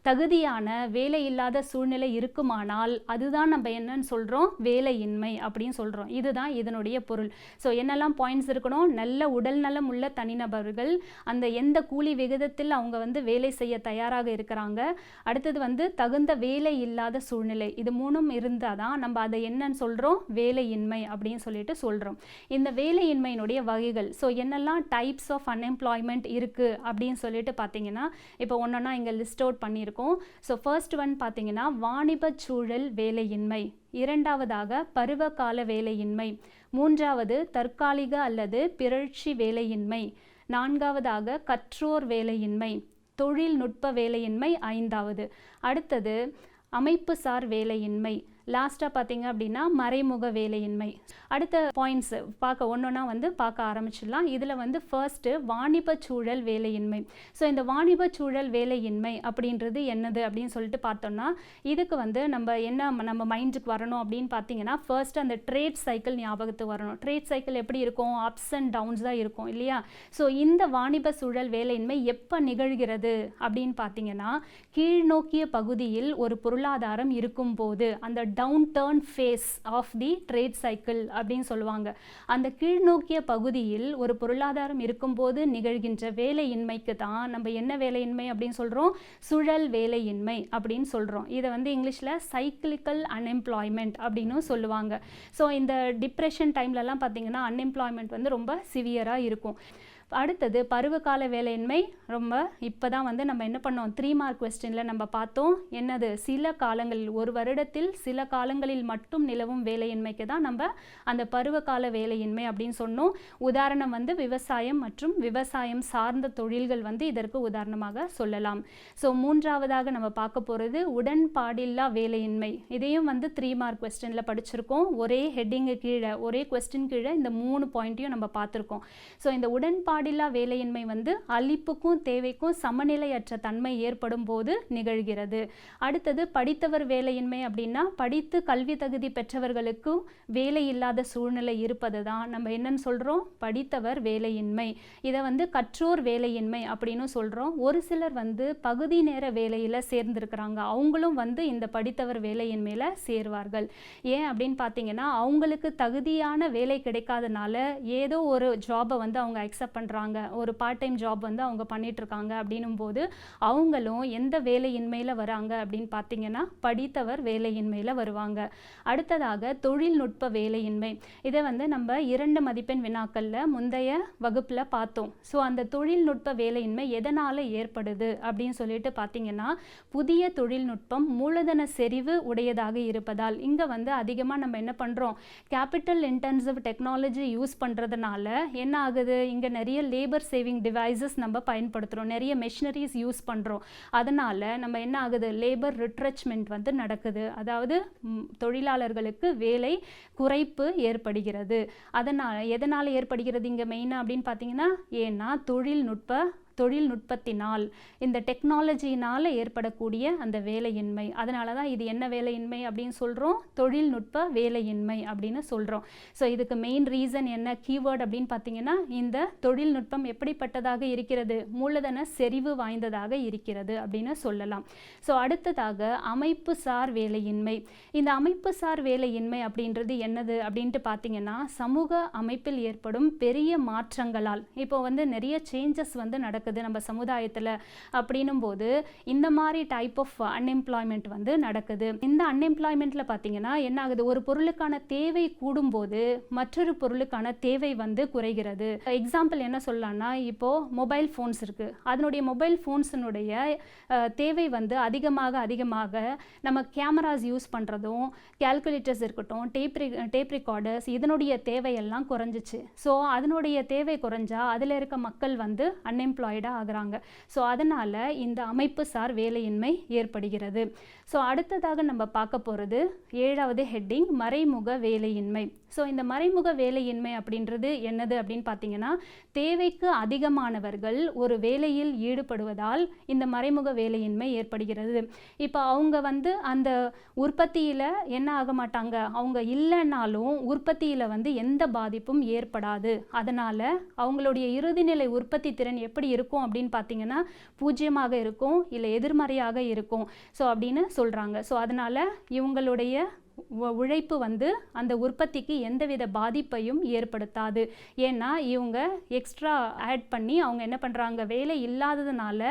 தகுதியான வேலை இல்லாத சூழ்நிலை இருக்குமானால் அதுதான் நம்ம என்னன்னு சொல்கிறோம், வேலையின்மை அப்படின்னு சொல்கிறோம். இதுதான் இதனுடைய பொருள். ஸோ என்னெல்லாம் பாயிண்ட்ஸ் இருக்கணும், நல்ல உடல் நலம் உள்ள தனிநபர்கள், அந்த எந்த கூலி விகிதத்தில் அவங்க வந்து வேலை செய்ய தயாராக இருக்கிறாங்க, அடுத்தது வந்து தகுந்த வேலை இல்லாத சூழ்நிலை, இது மூணும் இருந்தால் தான் நம்ம அதை என்னன்னு சொல்கிறோம், வேலையின்மை அப்படின்னு சொல்லிட்டு சொல்கிறோம். இந்த வேலையின்மையினுடைய வகைகள், ஸோ என்னெல்லாம் டைப்ஸ் ஆஃப் அன்எம்ப்ளாய்மெண்ட் இருக்குது அப்படின்னு சொல்லிட்டு பார்த்தீங்கன்னா இப்போ ஒன்றொன்னா இங்கே லிஸ்ட் அவுட் பண்ணியிருக்கோம். ஸோ ஃபர்ஸ்ட் ஒன் பார்த்தீங்கன்னா வாணிப சூழல் வேலையின்மை, இரண்டாவதாக பருவகால வேலையின்மை, மூன்றாவது தற்காலிக அல்லது பிறழ்ச்சி வேலையின்மை, நான்காவதாக கற்றோர் வேலையின்மை, தொழில்நுட்ப வேலையின்மை ஐந்தாவது, அடுத்தது அமைப்புசார் வேலையின்மை, லாஸ்ட்டாக பார்த்தீங்க அப்படின்னா மறைமுக வேலையின்மை. அடுத்த பாயிண்ட்ஸ் பார்க்க ஒன்றொன்னா வந்து பார்க்க ஆரம்பிச்சிடலாம். இதில் வந்து ஃபர்ஸ்ட்டு வாணிப சூழல் வேலையின்மை. ஸோ இந்த வாணிப சூழல் வேலையின்மை அப்படின்றது என்னது அப்படின்னு சொல்லிட்டு பார்த்தோம்னா இதுக்கு வந்து நம்ம மைண்டுக்கு வரணும் அப்படின்னு பார்த்தீங்கன்னா ஃபர்ஸ்ட் அந்த ட்ரேட் சைக்கிள் ஞாபகத்துக்கு வரணும். ட்ரேட் சைக்கிள் எப்படி இருக்கும், அப்ஸ் அண்ட் டவுன்ஸ் தான் இருக்கும் இல்லையா. ஸோ இந்த வாணிப சூழல் வேலையின்மை எப்போ நிகழ்கிறது அப்படின்னு பார்த்தீங்கன்னா கீழ்நோக்கிய பகுதியில் ஒரு பொருளாதாரம் இருக்கும்போது, அந்த downturn phase of the trade cycle அப்படின்னு சொல்லுவாங்க. அந்த கீழ்நோக்கிய பகுதியில் ஒரு பொருளாதாரம் இருக்கும்போது நிகழ்கின்ற வேலையின்மைக்கு தான் நம்ம என்ன வேலையின்மை அப்படின்னு சொல்கிறோம், சுழல் வேலையின்மை அப்படின்னு சொல்கிறோம். இதை வந்து இங்கிலீஷில் சைக்கிளிக்கல் அன்எம்ப்ளாய்மெண்ட் அப்படின்னு சொல்லுவாங்க. ஸோ இந்த டிப்ரெஷன் டைம்லலாம் பார்த்தீங்கன்னா அன்எம்ப்ளாய்மெண்ட் வந்து ரொம்ப சிவியராக இருக்கும். அடுத்தது பருவகால வேலையின்மை. ரொம்ப இப்போ தான் வந்து நம்ம என்ன பண்ணோம், 3 மார்க் கொஸ்டினில் நம்ம பார்த்தோம். என்னது, சில காலங்களில், ஒரு வருடத்தில் சில காலங்களில் மட்டும் நிலவும் வேலையின்மைக்கு தான் நம்ம அந்த பருவகால வேலையின்மை அப்படின்னு சொன்னோம். உதாரணம் வந்து விவசாயம் மற்றும் விவசாயம் சார்ந்த தொழில்கள் வந்து இதற்கு உதாரணமாக சொல்லலாம். ஸோ மூன்றாவதாக நம்ம பார்க்க போகிறது உடன்பாடில்லா வேலையின்மை. இதையும் வந்து 3 மார்க் கொஸ்டினில் படிச்சிருக்கோம். ஒரே ஹெட்டிங்கு கீழே, ஒரே கொஸ்டின் கீழே இந்த 3 பாயிண்ட்டையும் நம்ம பார்த்துருக்கோம். ஸோ இந்த உடன்பாடில்லா வேலையின்மை வந்து அளிப்புக்கும் தேவைக்கும் சமநிலையற்ற தன்மை ஏற்படும் போது நிகழ்கிறது. அடுத்தது படித்தவர் வேலையின்மை அப்படின்னா படித்து கல்வி தகுதி பெற்றவர்களுக்கும் வேலை இல்லாத சூழ்நிலை இருப்பது தான் நம்ம என்னன்னு சொல்கிறோம், படித்தவர் வேலையின்மை. இதை வந்து கற்றோர் வேலையின்மை அப்படின்னு சொல்கிறோம். ஒரு சிலர் வந்து பகுதி நேர வேலையில் சேர்ந்திருக்கிறாங்க, அவங்களும் வந்து இந்த படித்தவர் வேலையின்மையில் சேருவார்கள். ஏன் அப்படின்னு பார்த்தீங்கன்னா அவங்களுக்கு தகுதியான வேலை கிடைக்காதனால ஏதோ ஒரு ஜாபை வந்து அவங்க அக்செப்ட் பண்ணுறாங்க, ஒரு பார்ட் டைம் ஜாப் வந்து அவங்க பண்ணிகிட்ருக்காங்க. அப்படின்னும் போது அவங்களும் எந்த வேலையின்மையில் வராங்க அப்படின்னு பார்த்தீங்கன்னா படித்தவர் வேலையின்மையில் வருவாங்க. அடுத்ததாக தொழில்நுட்ப வேலையின்மை. இதை வந்து நம்ம 2 மதிப்பெண் வினாக்களில் முந்தைய வகுப்பில் பார்த்தோம். ஸோ அந்த தொழில்நுட்ப வேலையின்மை எதனால் ஏற்படுது அப்படின்னு சொல்லிட்டு பார்த்தீங்கன்னா புதிய தொழில்நுட்பம் மூலதன செறிவு உடையதாக இருப்பதால். இங்கே வந்து அதிகமாக நம்ம என்ன பண்ணுறோம், கேபிட்டல் இன்டென்சிவ் டெக்னாலஜி யூஸ் பண்ணுறதுனால என்ன ஆகுது, இங்கே நிறைய லேபர் சேவிங் டிவைசஸ் நம்ம பயன்படுத்துகிறோம், நிறைய மெஷினரிஸ் யூஸ் பண்ணுறோம். அதனால் நம்ம என்ன ஆகுது, லேபர் ரிட்ரெச்மெண்ட் வந்து நடக்குது. அதாவது தொழிலாளர்களுக்கு வேலை குறைப்பு ஏற்படுகிறது. அதனால் எதனால் ஏற்படுகிறது இங்கே மெயினாக அப்படின்னு பார்த்தீங்கன்னா, ஏன்னா தொழில்நுட்பத்தினால், இந்த டெக்னாலஜினால் ஏற்படக்கூடிய அந்த வேலையின்மை. அதனால தான் இது என்ன வேலையின்மை அப்படின்னு சொல்கிறோம், தொழில்நுட்ப வேலையின்மை அப்படின்னு சொல்கிறோம். ஸோ இதுக்கு மெயின் ரீசன் என்ன, கீவேர்ட் அப்படின்னு பார்த்தீங்கன்னா இந்த தொழில்நுட்பம் எப்படிப்பட்டதாக இருக்கிறது, மூலதன செறிவு வாய்ந்ததாக இருக்கிறது அப்படின்னு சொல்லலாம். ஸோ அடுத்ததாக அமைப்புசார் வேலையின்மை. இந்த அமைப்புசார் வேலையின்மை அப்படின்றது என்னது அப்படின்ட்டு பார்த்தீங்கன்னா சமூக அமைப்பில் ஏற்படும் பெரிய மாற்றங்களால், இப்போ வந்து நிறைய சேஞ்சஸ் வந்து நடக்குது நம்ம சமுதாயத்தில். அப்படின்னும் போது இந்த மாதிரி டைப் ஆஃப் அன்எம்ப்ளாய்மெண்ட் வந்து நடக்குது. இந்த அன்எம்ப்ளாய்மெண்ட்டில் பார்த்தீங்கன்னா என்ன ஆகுது, ஒரு பொருளுக்கான தேவை கூடும்போது மற்றொரு பொருளுக்கான தேவை வந்து குறைகிறது. எக்ஸாம்பிள் என்ன சொல்லலாம்னா, இப்போது மொபைல் ஃபோன்ஸ் இருக்குது, அதனுடைய மொபைல் ஃபோன்ஸினுடைய தேவை வந்து அதிகமாக நம்ம கேமராஸ் யூஸ் பண்ணுறதும், கேல்குலேட்டர்ஸ் இருக்கட்டும், டேப் ரெக்கார்டர்ஸ், இதனுடைய தேவையெல்லாம் குறைஞ்சிச்சு. ஸோ அதனுடைய தேவை குறைஞ்சா அதில் இருக்க மக்கள் வந்து அன்எம்ப்ளாய்டாக ஆகுறாங்க. ஸோ அதனால் இந்த அமைப்புசார் வேலையின்மை ஏற்படுகிறது. ஸோ அடுத்ததாக நம்ம பார்க்க போகிறது 7வது ஹெட்டிங் மறைமுக வேலையின்மை. ஸோ இந்த மறைமுக வேலையின்மை அப்படின்றது என்னது அப்படின்னு பார்த்தீங்கன்னா தேவைக்கு அதிகமானவர்கள் ஒரு வேலையில் ஈடுபடுவதால் இந்த மறைமுக வேலையின்மை ஏற்படுகிறது. இப்போ அவங்க வந்து அந்த உற்பத்தியில் என்ன ஆக மாட்டாங்க, அவங்க இல்லைன்னாலும் உற்பத்தியில் வந்து எந்த பாதிப்பும் ஏற்படாது. அதனால் அவங்களுடைய இறுதிநிலை உற்பத்தி திறன் எப்படி இருக்கும் இருக்கும் அப்படின்னு பார்த்தீங்கன்னா 0 இருக்கும், இல்லை எதிர்மறையாக இருக்கும். ஸோ அப்படின்னு சொல்கிறாங்க. ஸோ அதனால் இவங்களுடைய உழைப்பு வந்து அந்த உற்பத்திக்கு எந்தவித பாதிப்பையும் ஏற்படுத்தாது. ஏன்னா இவங்க எக்ஸ்ட்ரா ஆட் பண்ணி அவங்க என்ன பண்ணுறாங்க, வேலை இல்லாததுனால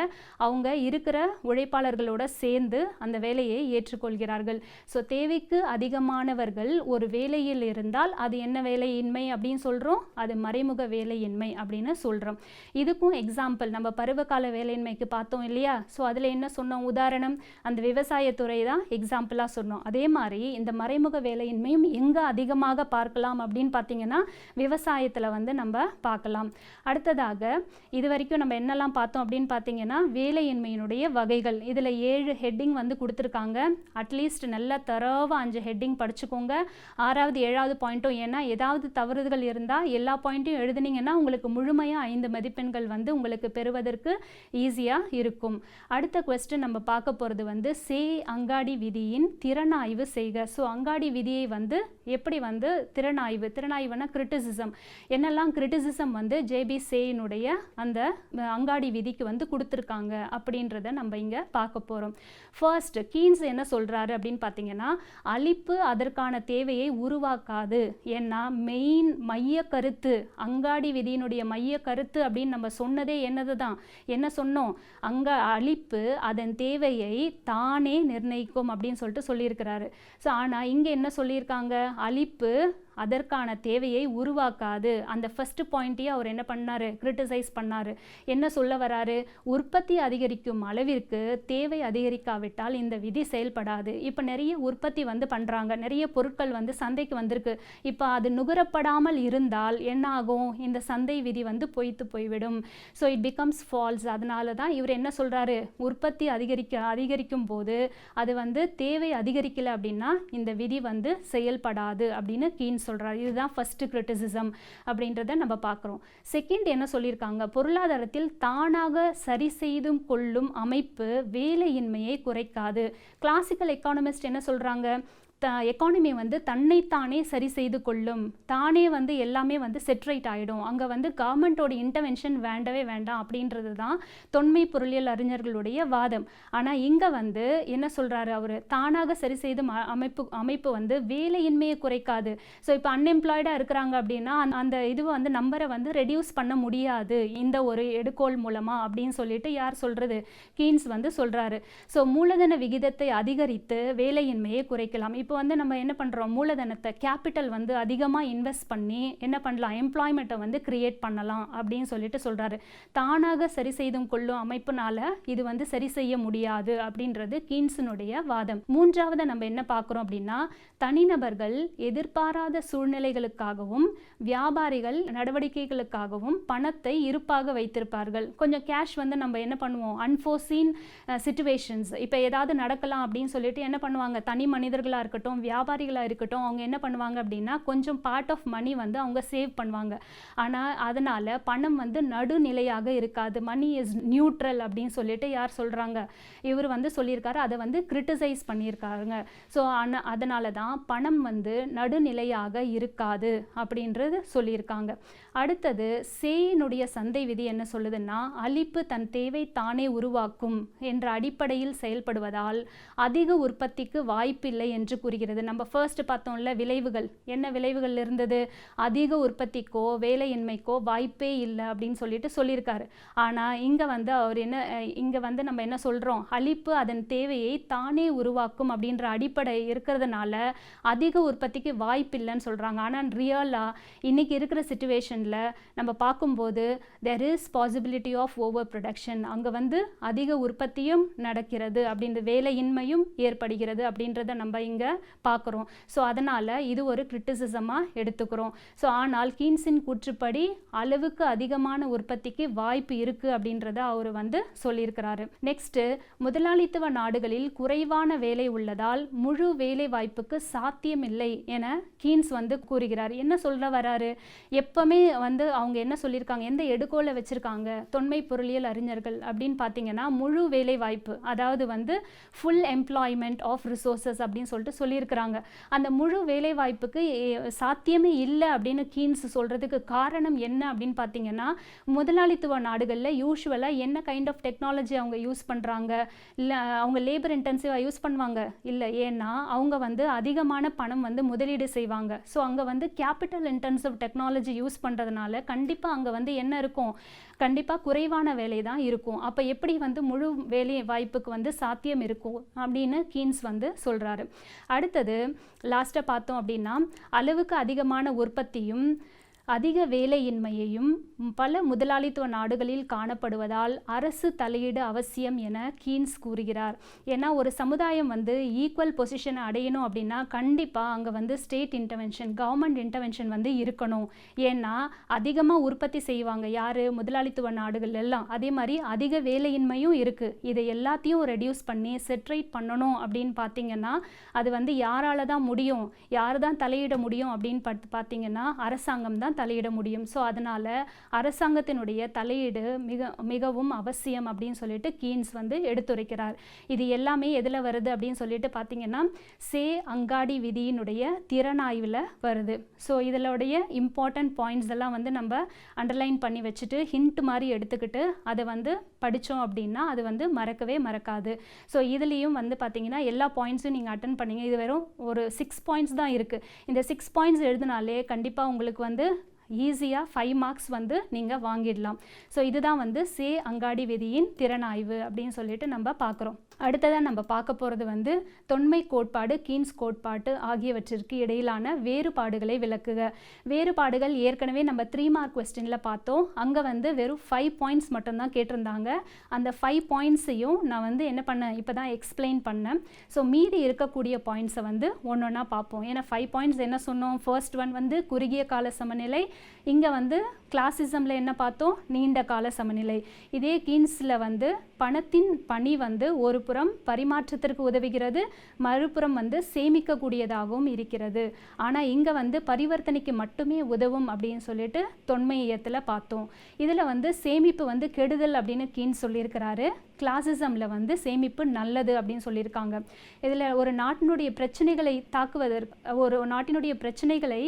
அவங்க இருக்கிற உழைப்பாளர்களோட சேர்ந்து அந்த வேலையை ஏற்றுக்கொள்கிறார்கள். ஸோ தேவைக்கு அதிகமானவர்கள் ஒரு வேலையில் இருந்தால் அது என்ன வேலையின்மை அப்படின்னு சொல்கிறோம், அது மறைமுக வேலையின்மை அப்படின்னு சொல்கிறோம். இதுக்கும் எக்ஸாம்பிள் நம்ம பருவகால வேலையின்மைக்கு பார்த்தோம் இல்லையா. ஸோ அதில் என்ன சொன்னோம், உதாரணம் அந்த விவசாயத்துறை தான் எக்ஸாம்பிளாக சொன்னோம். அதே மாதிரி இந்த மறைமுக வேலையின்மையும் எங்கே அதிகமாக பார்க்கலாம் அப்படின்னு பார்த்தீங்கன்னா விவசாயத்தில் வந்து நம்ம பார்க்கலாம். அடுத்ததாக இது வரைக்கும் நம்ம என்னெல்லாம் பார்த்தோம் அப்படின்னு பார்த்தீங்கன்னா வேலையின்மையினுடைய வகைகள். இதில் 7 ஹெட்டிங் வந்து கொடுத்துருக்காங்க. அட்லீஸ்ட் நல்லா தரவாக 5 ஹெட்டிங் படிச்சுக்கோங்க. 6வது 7வது பாயிண்ட்டும், ஏன்னா ஏதாவது தவறுகள் இருந்தால் எல்லா பாயிண்ட்டையும் எழுதுனீங்கன்னா உங்களுக்கு முழுமையாக 5 மதிப்பெண்கள் வந்து உங்களுக்கு பெறுவதற்கு ஈஸியாக இருக்கும். அடுத்த கொஸ்டின் நம்ம பார்க்க போகிறது வந்து அங்காடி விதியின் திறனாய்வு செய்க. ஸோ அங்காடி விதியை வந்து எப்படி வந்து திறனாய்வுனா கிரிட்டிசிசம், என்னெல்லாம் கிரிட்டிசிசம் வந்து ஜேபி சேயினுடைய அந்த அங்காடி விதிக்கு வந்து கொடுத்துருக்காங்க அப்படின்றத நம்ம இங்கே பார்க்க போகிறோம். ஃபர்ஸ்ட் கீன்ஸ் என்ன சொல்கிறாரு அப்படின்னு பார்த்தீங்கன்னா, அளிப்பு அதற்கான தேவையை உருவாக்காது. ஏன்னா மெயின் மைய கருத்து அங்காடி விதியினுடைய மைய கருத்து அப்படின்னு நம்ம சொன்னதே என்ன சொன்னோம், அளிப்பு அதன் தேவையை தானே நிர்ணயிக்கும் அப்படின்னு சொல்லியிருக்கிறாரு. ஸோ ஆனால் இங்கே என்ன சொல்லியிருக்காங்க, அளிப்பு அதற்கான தேவையை உருவாக்காது. அந்த ஃபர்ஸ்ட் பாயிண்ட்டையே அவர் என்ன பண்ணார், கிரிட்டிசைஸ் பண்ணார். என்ன சொல்ல வராரு, உற்பத்தி அதிகரிக்கும் அளவிற்கு தேவை அதிகரிக்காவிட்டால் இந்த விதி செயல்படாது. இப்போ நிறைய உற்பத்தி வந்து பண்ணுறாங்க, நிறைய பொருட்கள் வந்து சந்தைக்கு வந்திருக்கு. இப்போ அது நுகரப்படாமல் இருந்தால் என்ன ஆகும், இந்த சந்தை விதி வந்து பொய்த்து போய்விடும். So it becomes false. அதனால தான் இவர் என்ன சொல்கிறாரு, உற்பத்தி அதிகரிக்கும் போது அது வந்து தேவை அதிகரிக்கலை அப்படின்னா இந்த விதி வந்து செயல்படாது அப்படின்னு கீன்ஸ் சொல்றாரு. இதுதான் ஃபர்ஸ்ட் கிரிட்டிசிசம் அப்படின்றத நம்ம பார்க்குறோம். செகண்ட் என்ன சொல்லியிருக்காங்க, பொருளாதாரத்தில் தானாக சரி செய்து கொள்ளும் அமைப்பு வேலையின்மையை குறைக்காது. கிளாசிக்கல் எக்கானமிஸ்ட் என்ன சொல்றாங்க, எக்கானமி வந்து தன்னைத்தானே சரி செய்து கொள்ளும், தானே வந்து எல்லாமே வந்து செட்ரைட் ஆகிடும், அங்கே வந்து கவர்மெண்ட்டோட இன்டர்வென்ஷன் வேண்டவே வேண்டாம் அப்படின்றது தான் தொன்மை பொருளியல் அறிஞர்களுடைய வாதம். ஆனால் இங்கே வந்து என்ன சொல்கிறாரு அவர், தானாக சரி செய்து அமைப்பு வந்து வேலையின்மையை குறைக்காது. ஸோ இப்போ அன்எம்ப்ளாய்டாக இருக்கிறாங்க அப்படின்னா அந்த இது வந்து நம்பரை வந்து ரெடியூஸ் பண்ண முடியாது இந்த ஒரு எடுகோள் மூலமாக அப்படின்னு சொல்லிட்டு யார் சொல்கிறது, கீன்ஸ் வந்து சொல்கிறாரு. ஸோ மூலதன விகிதத்தை அதிகரித்து வேலையின்மையை குறைக்கலாம். இப்போ வந்து நம்ம என்ன பண்ணுறோம், மூலதனத்தை கேபிட்டல் வந்து அதிகமாக இன்வெஸ்ட் பண்ணி என்ன பண்ணலாம், எம்ப்ளாய்மெண்ட்டை வந்து கிரியேட் பண்ணலாம் அப்படின்னு சொல்லிட்டு சொல்கிறாரு. தானாக சரி செய்தும் கொள்ளும் அமைப்புனால இது வந்து சரி செய்ய முடியாது அப்படின்றது கீன்ஸினுடைய வாதம். மூன்றாவது நம்ம என்ன பார்க்குறோம் அப்படின்னா, தனிநபர்கள் எதிர்பாராத சூழ்நிலைகளுக்காகவும் வியாபாரிகள் நடவடிக்கைகளுக்காகவும் பணத்தை இருப்பாக வைத்திருப்பார்கள். கொஞ்சம் கேஷ் வந்து நம்ம என்ன பண்ணுவோம், அன்ஃபோர்சீன் சிச்சுவேஷன்ஸ், இப்போ ஏதாவது நடக்கலாம் அப்படின்னு சொல்லிட்டு என்ன பண்ணுவாங்க, தனி மனிதர்களாக இருக்கட்டும் வியாபாரிகளாக இருக்கட்டும் அவங்க என்ன பண்ணுவாங்க அப்படின்னா கொஞ்சம் பார்ட் ஆஃப் மணி வந்து அவங்க சேவ் பண்ணுவாங்க. ஆனால் அதனால் பணம் வந்து நடுநிலையாக இருக்காது, மணி இஸ் நியூட்ரல் அப்படின்னு சொல்லிட்டு யார் சொல்கிறாங்க, இவர் வந்து சொல்லியிருக்காரு, அதை வந்து கிரிட்டிசைஸ் பண்ணியிருக்காங்க. ஸோ அதனால தான் பணம் வந்து நடுநிலையாக இருக்காது அப்படின்றது சொல்லியிருக்காங்க. அடுத்தது சேயினுடைய சந்தை விதி என்ன சொல்லுதுன்னா, அளிப்பு தன் தேவை தானே உருவாக்கும் என்ற அடிப்படையில் செயல்படுவதால் அதிக உற்பத்திக்கு வாய்ப்பில்லை என்று கூறுகிறது. நம்ம ஃபர்ஸ்ட் பார்த்தோம்ல விளைவுகள், என்ன விளைவுகள் இருந்தது, அதிக உற்பத்திக்கோ வேலையின்மைக்கோ வாய்ப்பே இல்லை அப்படின்னு சொல்லியிருக்காரு. ஆனால் இங்கே வந்து இங்கே வந்து நம்ம என்ன சொல்கிறோம், அளிப்பு அதன் தேவையை தானே உருவாக்கும் அப்படின்ற அடிப்படை இருக்கிறதுனால அதிக உற்பத்திக்கு வாய்ப்பு இல்லைன்னு சொல்கிறாங்க. ஆனால் ரியலாக இன்னைக்கு இருக்கிற சிச்சுவேஷனில் நம்ம பார்க்கும்போது there is possibility of over production, அங்கே வந்து அதிக உற்பத்தியும் நடக்கிறது அப்படின்ற வேலையின்மையும் ஏற்படுகிறது அப்படின்றத நம்ம இங்கே பார்க்குறோம். ஸோ அதனால் இது ஒரு கிரிட்டிசிசமாக எடுத்துக்கிறோம். ஸோ ஆனால் கீன்ஸின் கூற்றுப்படி அளவுக்கு அதிகமான உற்பத்திக்கு வாய்ப்பு இருக்குது அப்படின்றத அவர் வந்து சொல்லியிருக்கிறாரு. நெக்ஸ்ட்டு, முதலாளித்துவ நாடுகளில் குறைவான வேலை உள்ளதால் முழு வேலை வாய்ப்புக்கு சாத்தியமில்லை என கீன்ஸ் வந்து கூறுகிறார். என்ன சொல்ல வராரு, எப்பவுமே வந்து அவங்க என்ன சொல்லியிருக்காங்க, எந்த எடுகோலை வச்சுருக்காங்க தொன்மை பொருளியல் அறிஞர்கள் அப்படின்னு பார்த்தீங்கன்னா முழு வேலை வாய்ப்பு, அதாவது வந்து ஃபுல் எம்ப்ளாய்மெண்ட் ஆஃப் ரிசோர்ஸஸ் அப்படின்னு சொல்லிட்டு சொல்லியிருக்கிறாங்க. அந்த முழு வேலைவாய்ப்புக்கு சாத்தியமே இல்லை அப்படின்னு கீன்ஸ் சொல்கிறதுக்கு காரணம் என்ன அப்படின்னு பார்த்தீங்கன்னா, முதலாளித்துவ நாடுகளில் யூஸ்வலாக என்ன கைண்ட் ஆஃப் டெக்னாலஜி அவங்க யூஸ் பண்ணுறாங்க, இல்லை அவங்க லேபர் இன்டென்சிவாக யூஸ் பண்ணுவாங்க இல்லை, ஏன்னா அவங்க வந்து அதிகமான பணம் வந்து முதலீடு செய்வாங்க. ஸோ அங்கே வந்து கேபிட்டல் இன்டென்சிவ் டெக்னாலஜி யூஸ் பண்ணுறதுனால கண்டிப்பாக அங்கே வந்து என்ன இருக்கும், கண்டிப்பாக குறைவான வேலை தான் இருக்கும். அப்போ எப்படி வந்து முழு வேலை வாய்ப்புக்கு வந்து சாத்தியம் இருக்கும் அப்படின்னு கீன்ஸ் வந்து சொல்கிறாரு. அடுத்தது லாஸ்ட்டாக பார்த்தோம் அப்படின்னா, அளவுக்கு அதிகமான உற்பத்தியும் அதிக வேலையின்மையையும் பல முதலாளித்துவ நாடுகளில் காணப்படுவதால் அரசு தலையீடு அவசியம் என கீன்ஸ் கூறுகிறார். ஏன்னா ஒரு சமுதாயம் வந்து ஈக்குவல் பொசிஷனை அடையணும் அப்படின்னா கண்டிப்பாக அங்கே வந்து ஸ்டேட் இன்டர்வென்ஷன், கவர்மெண்ட் இன்டர்வென்ஷன் வந்து இருக்கணும். ஏன்னா அதிகமாக உற்பத்தி செய்வாங்க யார், முதலாளித்துவ நாடுகள் எல்லாம். அதே மாதிரி அதிக வேலையின்மையும் இருக்குது. இதை எல்லாத்தையும் ரெடியூஸ் பண்ணி செட்ரைட் பண்ணணும் அப்படின்னு பார்த்தீங்கன்னா அது வந்து யாரால தான் முடியும், யார் தான் தலையிட முடியும் அப்படின்னு பார்த்தீங்கன்னா அரசாங்கம் தான் தலையிட முடியும். ஸோ அதனால் அரசாங்கத்தினுடைய தலையீடு மிகவும் அவசியம் அப்படின்னு சொல்லிட்டு கீன்ஸ் வந்து எடுத்துரைக்கிறார். இது எல்லாமே எதில் வருது அப்படின்னு சொல்லிட்டு பார்த்தீங்கன்னா சே அங்காடி விதியினுடைய திறனாய்வில் வருது. ஸோ இதனுடைய இம்பார்ட்டன்ட் பாயிண்ட்ஸ் எல்லாம் வந்து நம்ம அண்டர்லைன் பண்ணி வச்சுட்டு ஹிண்ட் மாதிரி எடுத்துக்கிட்டு அதை வந்து படித்தோம் அப்படின்னா அது வந்து மறக்கவே மறக்காது. ஸோ இதுலேயும் வந்து பார்த்தீங்கன்னா எல்லா பாயிண்ட்ஸும் நீங்கள் அட்டன் பண்ணீங்க. இது வெறும் ஒரு 6 பாயிண்ட்ஸ் தான் இருக்குது. இந்த 6 பாயிண்ட்ஸ் எழுதினாலே கண்டிப்பாக உங்களுக்கு வந்து ஈஸியாக 5 மார்க்ஸ் வந்து நீங்கள் வாங்கிடலாம். ஸோ இதுதான் வந்து சே அங்காடி விதியின் திறனாய்வு அப்படின்னு சொல்லிட்டு நம்ம பார்க்குறோம். அடுத்ததாக நம்ம பார்க்க போகிறது வந்து தொன்மை கோட்பாடு, கீன்ஸ் கோட்பாடு ஆகியவற்றிற்கு இடையிலான வேறுபாடுகளை விளக்குக. வேறுபாடுகள் ஏற்கனவே நம்ம 3 மார்க் கொஸ்டினில் பார்த்தோம். அங்கே வந்து வெறும் 5 பாயிண்ட்ஸ் மட்டும்தான் கேட்டிருந்தாங்க. அந்த 5 பாயிண்ட்ஸையும் நான் வந்து என்ன பண்ணேன், இப்போ தான் எக்ஸ்பிளைன் பண்ணேன். ஸோ மீதி இருக்கக்கூடிய பாயிண்ட்ஸை வந்து ஒன்று ஒன்றா பார்ப்போம். ஏன்னா 5 பாயிண்ட்ஸ் என்ன சொன்னோம், ஃபர்ஸ்ட் ஒன் வந்து குறுகிய கால சமநிலை, இங்கே வந்து கிளாசிசமில் என்ன பார்த்தோம், நீண்ட கால சமநிலை. இதே கீன்ஸில் வந்து பணத்தின் பணி வந்து ஒரு புறம் பரிமாற்றத்திற்கு உதவுகிறது, மறுபுறம் வந்து சேமிக்கக்கூடியதாகவும் இருக்கிறது. ஆனால் இங்கே வந்து பரிவர்த்தனைக்கு மட்டுமே உதவும் அப்படின்னு சொல்லிட்டு தொன்மையத்தில் பார்த்தோம். இதில் வந்து சேமிப்பு வந்து கெடுதல் அப்படின்னு கீன்ஸ் சொல்லியிருக்கிறாரு. கிளாசிசமில் வந்து சேமிப்பு நல்லது அப்படின்னு சொல்லியிருக்காங்க. இதில் ஒரு நாட்டினுடைய பிரச்சனைகளை தாக்குவதற்கு, ஒரு நாட்டினுடைய பிரச்சனைகளை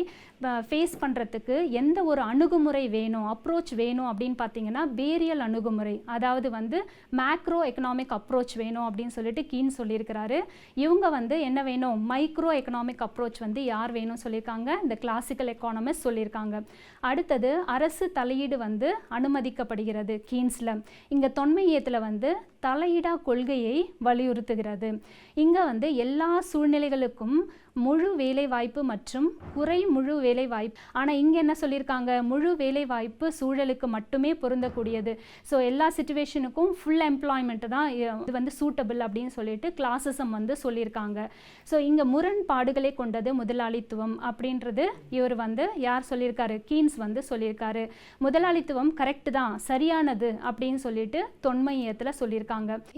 ஃபேஸ் பண்ணுறதுக்கு எந்த ஒரு அணுகுமுறை வேணும், அப்ரோச் வேணும் அப்படின்னு பார்த்தீங்கன்னா வேரியல் அணுகுமுறை, அதாவது வந்து மேக்ரோ எக்கனாமிக் அப்ரோச் வேணும் அப்படின்னு சொல்லிட்டு கீன்ஸ் சொல்லியிருக்கிறாரு. இவங்க வந்து என்ன வேணும், மைக்ரோ எக்கனாமிக் அப்ரோச் வந்து யார் வேணும்னு சொல்லியிருக்காங்க, இந்த கிளாசிக்கல் எக்கானமிஸ்ட் சொல்லியிருக்காங்க. அடுத்தது அரசு தலையீடு வந்து அனுமதிக்கப்படுகிறது கீன்ஸில். இங்கே தொன்மையத்தில் வந்து தலையிடா கொள்கையை வலியுறுத்துகிறது. இங்கே வந்து எல்லா சூழ்நிலைகளுக்கும் முழு வேலைவாய்ப்பு மற்றும் குறை முழு வேலைவாய்ப்பு. ஆனால் இங்கே என்ன சொல்லியிருக்காங்க, முழு வேலைவாய்ப்பு சூழலுக்கு மட்டுமே பொருந்தக்கூடியது. ஸோ எல்லா சிச்சுவேஷனுக்கும் ஃபுல் எம்ப்ளாய்மெண்ட் தான் இது வந்து சூட்டபிள் அப்படின்னு சொல்லிட்டு கிளாசிசம் வந்து சொல்லியிருக்காங்க. ஸோ இங்கே முரண்பாடுகளை கொண்டது முதலாளித்துவம் அப்படின்றது இவர் வந்து யார் சொல்லியிருக்காரு, கீன்ஸ் வந்து சொல்லியிருக்காரு. முதலாளித்துவம் கரெக்டு தான், சரியானது அப்படின்னு சொல்லிட்டு தொன்மையத்தில் சொல்லியிருக்காங்க.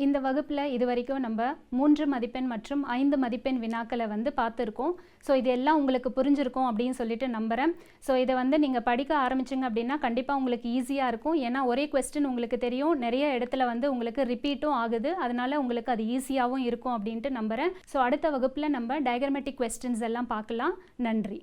இந்த வகுப்பில் இது வரைக்கும் நம்ம 3 மதிப்பெண் மற்றும் 5 மதிப்பெண் வினாக்களை வந்து பார்த்துருக்கோம். ஸோ இது எல்லாம் உங்களுக்கு புரிஞ்சிருக்கும் அப்படின்னு சொல்லிட்டு நம்புகிறேன். ஸோ இதை வந்து நீங்கள் படிக்க ஆரம்பிச்சிங்க அப்படின்னா கண்டிப்பாக உங்களுக்கு ஈஸியாக இருக்கும். ஏன்னா ஒரே கொஸ்டின் உங்களுக்கு தெரியும், நிறைய இடத்துல வந்து உங்களுக்கு ரிப்பீட்டும் ஆகுது, அதனால உங்களுக்கு அது ஈஸியாகவும் இருக்கும் அப்படின்ட்டு நம்புகிறேன். ஸோ அடுத்த வகுப்பில் நம்ம டயக்ராமேட்டிக் கொஸ்டின்ஸ் எல்லாம் பார்க்கலாம். நன்றி.